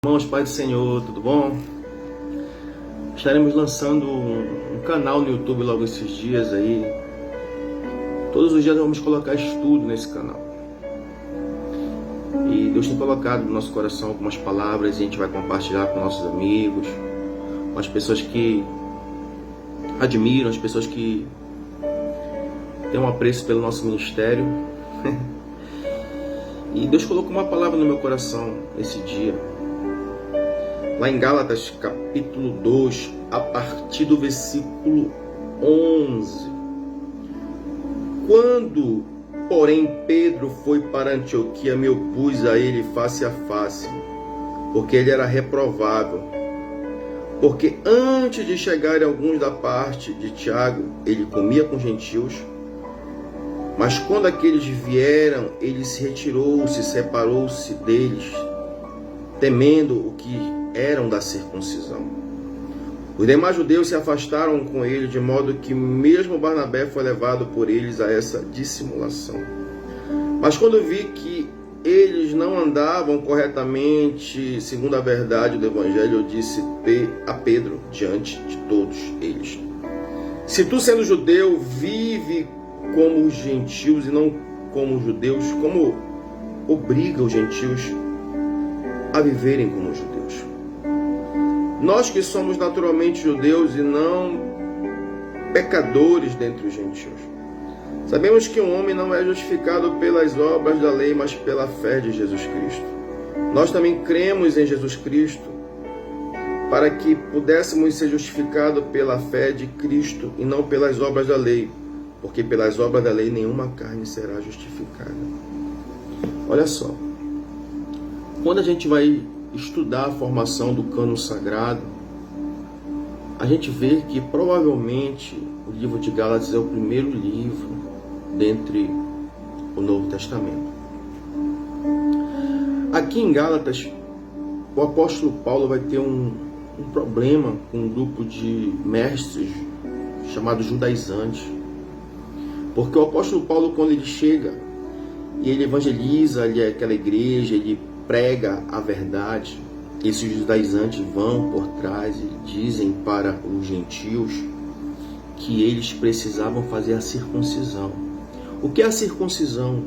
Irmãos, Pai do Senhor, tudo bom? Estaremos lançando um canal no YouTube logo esses dias aí. Todos os dias vamos colocar estudo nesse canal. E Deus tem colocado no nosso coração algumas palavras e a gente vai compartilhar com nossos amigos, com as pessoas que admiram, as pessoas que têm um apreço pelo nosso ministério. E Deus colocou uma palavra no meu coração esse dia. Lá em Gálatas, capítulo 2, a partir do versículo 11. Quando, porém, Pedro foi para Antioquia, me opus a ele face a face, porque ele era reprovável. Porque antes de chegarem alguns da parte de Tiago, ele comia com gentios. Mas quando aqueles vieram, ele se retirou, se separou-se deles, temendo o que eram da circuncisão. Os demais judeus se afastaram com ele, de modo que mesmo Barnabé foi levado por eles a essa dissimulação. Mas quando vi que eles não andavam corretamente segundo a verdade do Evangelho, eu disse a Pedro diante de todos eles: se tu, sendo judeu, vive como os gentios e não como os judeus, como obriga os gentios a viverem como os judeus? Nós que somos naturalmente judeus e não pecadores dentre os gentios, sabemos que um homem não é justificado pelas obras da lei, mas pela fé de Jesus Cristo. Nós também cremos em Jesus Cristo para que pudéssemos ser justificados pela fé de Cristo e não pelas obras da lei, porque pelas obras da lei nenhuma carne será justificada. Olha só, quando a gente vai estudar a formação do cânon sagrado, a gente vê que provavelmente o livro de Gálatas é o primeiro livro dentre o Novo Testamento. Aqui em Gálatas, o apóstolo Paulo vai ter um problema com um grupo de mestres chamados judaizantes. Porque o apóstolo Paulo, quando ele chega e ele evangeliza ali aquela igreja, ele prega a verdade, esses judaizantes vão por trás e dizem para os gentios que eles precisavam fazer a circuncisão. O que é a circuncisão?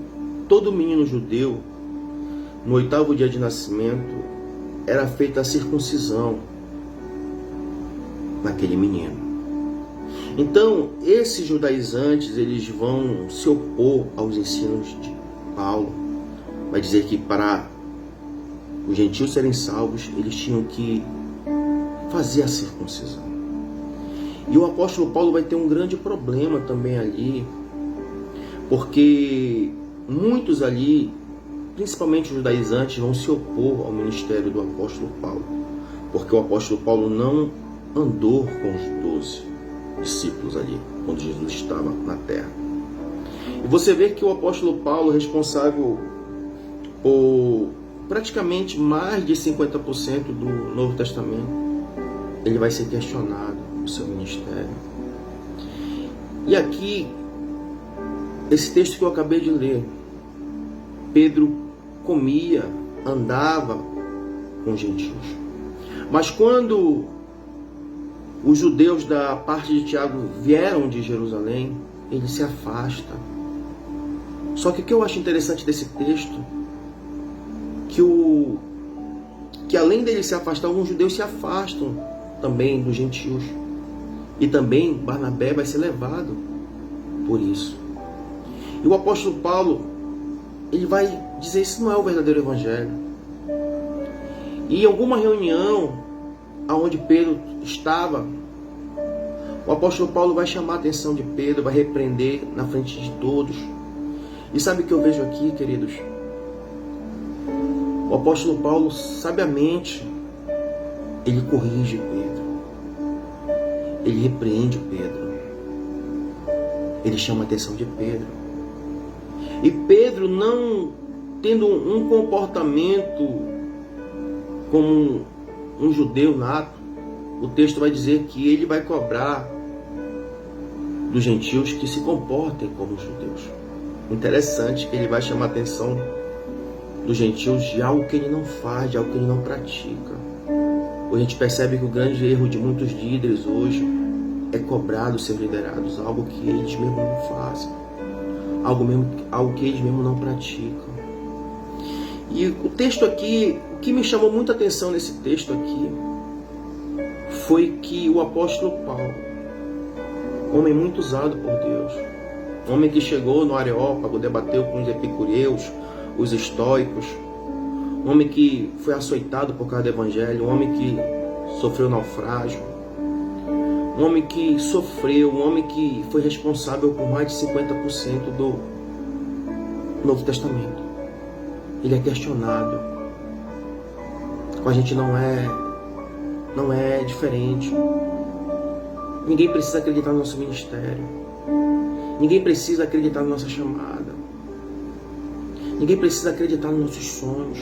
Todo menino judeu, no 8º dia de nascimento, era feita a circuncisão naquele menino. Então, esses judaizantes, eles vão se opor aos ensinos de Paulo. Vai dizer que para os gentios serem salvos, eles tinham que fazer a circuncisão. E o apóstolo Paulo vai ter um grande problema também ali, porque muitos ali, principalmente os judaizantes, vão se opor ao ministério do apóstolo Paulo, porque o apóstolo Paulo não andou com os 12 discípulos ali, quando Jesus estava na terra. E você vê que o apóstolo Paulo, responsável por praticamente mais de 50% do Novo Testamento, ele vai ser questionado no seu ministério. E aqui, esse texto que eu acabei de ler, Pedro comia, andava com gentios. Mas quando os judeus da parte de Tiago vieram de Jerusalém, ele se afasta. Só que o que eu acho interessante desse texto, que além dele se afastar, alguns judeus se afastam também dos gentios. E também Barnabé vai ser levado por isso. E o apóstolo Paulo, ele vai dizer: isso não é o verdadeiro evangelho. E em alguma reunião aonde Pedro estava, o apóstolo Paulo vai chamar a atenção de Pedro, vai repreender na frente de todos. E sabe o que eu vejo aqui, queridos? O apóstolo Paulo, sabiamente, ele corrige Pedro, ele repreende Pedro, ele chama a atenção de Pedro. E Pedro, não tendo um comportamento como um judeu nato, o texto vai dizer que ele vai cobrar dos gentios que se comportem como judeus. Interessante que ele vai chamar a atenção dos gentios de algo que ele não faz, de algo que ele não pratica. Hoje a gente percebe que o grande erro de muitos líderes hoje é cobrar dos seus liderados algo que eles mesmos não fazem, algo que eles mesmos não praticam. E o texto aqui, o que me chamou muita atenção nesse texto aqui, foi que o apóstolo Paulo, homem muito usado por Deus, homem que chegou no Areópago, debateu com os epicureus, os estoicos, um homem que foi açoitado por causa do evangelho, um homem que sofreu naufrágio, um homem que sofreu, um homem que foi responsável por mais de 50% do Novo Testamento. Ele é questionado. Com a gente não é diferente. Ninguém precisa acreditar no nosso ministério. Ninguém precisa acreditar na nossa chamada. Ninguém precisa acreditar nos nossos sonhos.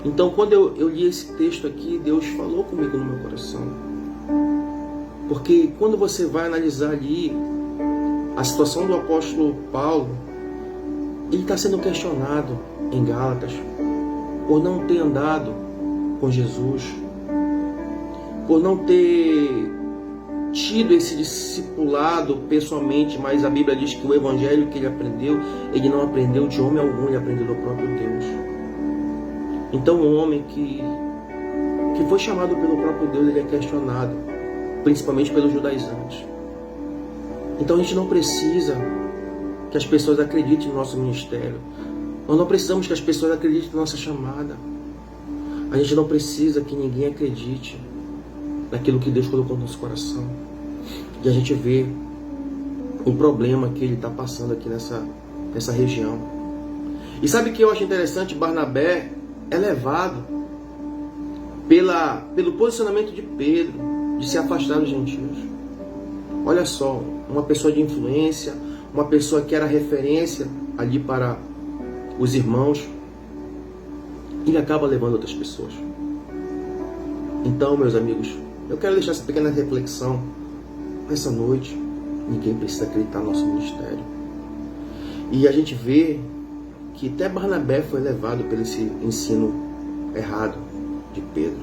Então, quando eu li esse texto aqui, Deus falou comigo no meu coração. Porque quando você vai analisar ali a situação do apóstolo Paulo, ele está sendo questionado em Gálatas por não ter andado com Jesus, por não ter tido esse discipulado pessoalmente, mas a Bíblia diz que o evangelho que ele não aprendeu de homem algum, ele aprendeu do próprio Deus. Então um homem que foi chamado pelo próprio Deus, ele é questionado, principalmente pelos judaizantes. Então a gente não precisa que as pessoas acreditem no nosso ministério. Nós não precisamos que as pessoas acreditem na nossa chamada. A gente não precisa que ninguém acredite naquilo que Deus colocou no nosso coração. E a gente vê o problema que ele está passando aqui nessa região. E sabe o que eu acho interessante? Barnabé é levado pelo posicionamento de Pedro, de se afastar dos gentios. Olha só, uma pessoa de influência, uma pessoa que era referência ali para os irmãos, ele acaba levando outras pessoas. Então, meus amigos, eu quero deixar essa pequena reflexão nessa noite. Ninguém precisa acreditar no nosso ministério. E a gente vê que até Barnabé foi levado pelo esse ensino errado de Pedro.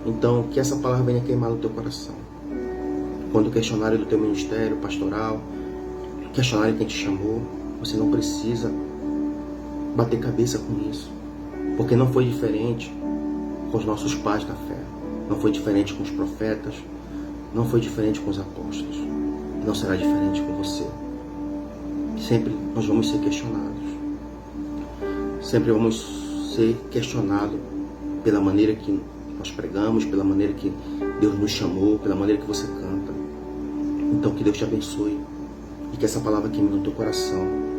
Então, que essa palavra venha queimar no teu coração. Quando questionarem do teu ministério pastoral, questionarem quem te chamou, você não precisa bater cabeça com isso. Porque não foi diferente com os nossos pais da fé. Não foi diferente com os profetas. Não foi diferente com os apóstolos. E não será diferente com você. Sempre nós vamos ser questionados. Sempre vamos ser questionados pela maneira que nós pregamos, pela maneira que Deus nos chamou, pela maneira que você canta. Então que Deus te abençoe e que essa palavra queime no teu coração.